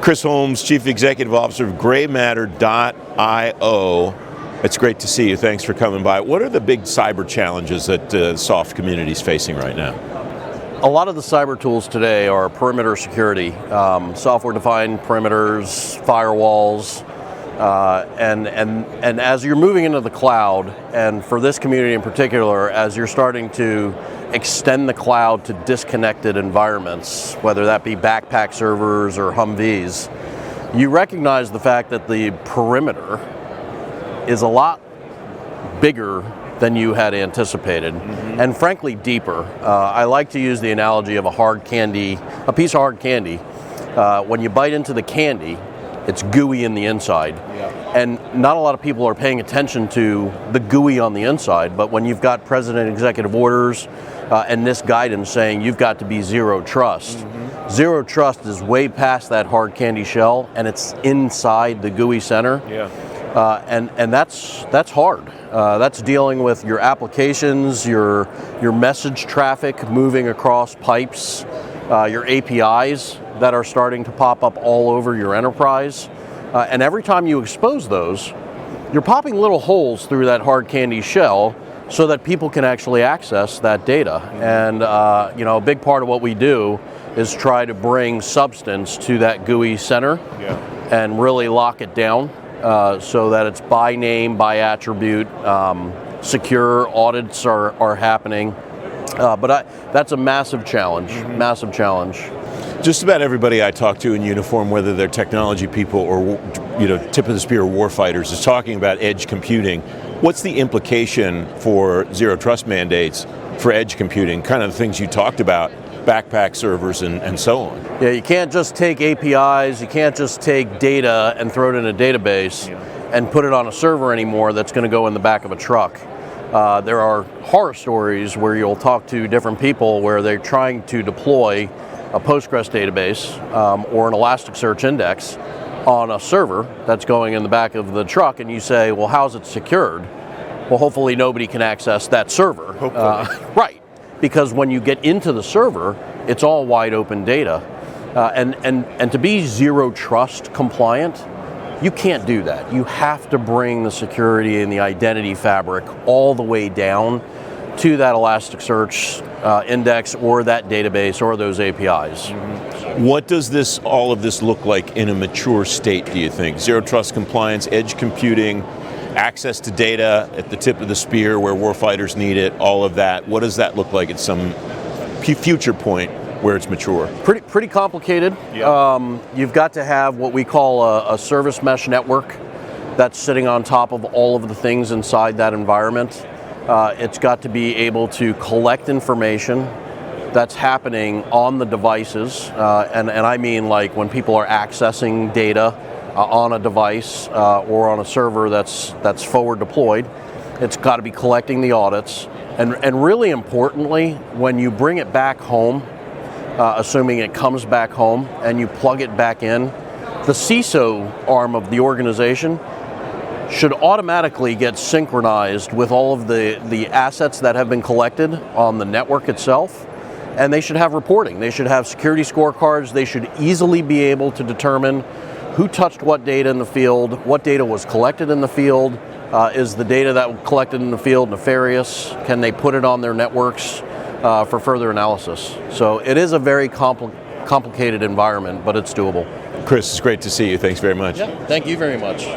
Chris Holmes, Chief Executive Officer of GrayMatter.io. It's great to see you. Thanks for coming by. What are the big cyber challenges that the SOF community is facing right now? A lot of the cyber tools today are perimeter security, software-defined perimeters, firewalls, and as you're moving into the cloud, and for this community in particular, as you're starting to extend the cloud to disconnected environments, whether that be backpack servers or Humvees, you recognize the fact that the perimeter is a lot bigger than you had anticipated, and frankly deeper. I like to use the analogy of a piece of hard candy. When you bite into the candy, it's gooey in the inside. And not a lot of people are paying attention to the gooey on the inside, but when you've got president executive orders and this guidance saying you've got to be zero trust, zero trust is way past that hard candy shell and it's inside the gooey center. And that's hard. That's dealing with your applications, your message traffic moving across pipes, your APIs that are starting to pop up all over your enterprise. And every time you expose those, you're popping little holes through that hard candy shell so that people can actually access that data. And a big part of what we do is try to bring substance to that GUI center and really lock it down so that it's by name, by attribute, secure, audits are happening. But that's a massive challenge, massive challenge. Just about everybody I talk to in uniform, whether they're technology people or tip of the spear warfighters, is talking about edge computing. What's the implication for zero trust mandates for edge computing? Kind of the things you talked about, backpack servers and so on. Yeah, you can't just take APIs, you can't just take data and throw it in a database and put it on a server anymore that's going to go in the back of a truck. There are horror stories where you'll talk to different people where they're trying to deploy a Postgres database or an Elasticsearch index on a server that's going in the back of the truck, and you say, well, how's it secured? Well, hopefully nobody can access that server. Right, because when you get into the server, it's all wide open data. And to be zero trust compliant, you can't do that. You have to bring the security and the identity fabric all the way down to that Elasticsearch index or that database or those APIs. What does all of this look like in a mature state, do you think? Zero trust compliance, edge computing, access to data at the tip of the spear where warfighters need it, all of that. What does that look like at some future point where it's mature? Pretty complicated. You've got to have what we call a service mesh network that's sitting on top of all of the things inside that environment. It's got to be able to collect information that's happening on the devices, and I mean like when people are accessing data on a device or on a server that's forward deployed. It's got to be collecting the audits, and really importantly, when you bring it back home, assuming it comes back home and you plug it back in, the CISO arm of the organization should automatically get synchronized with all of the assets that have been collected on the network itself, and they should have reporting. They should have security scorecards. They should easily be able to determine who touched what data in the field, what data was collected in the field, is the data that was collected in the field nefarious, can they put it on their networks for further analysis. So it is a very complicated environment, but it's doable. Chris, it's great to see you. Thanks very much. Yeah, thank you very much.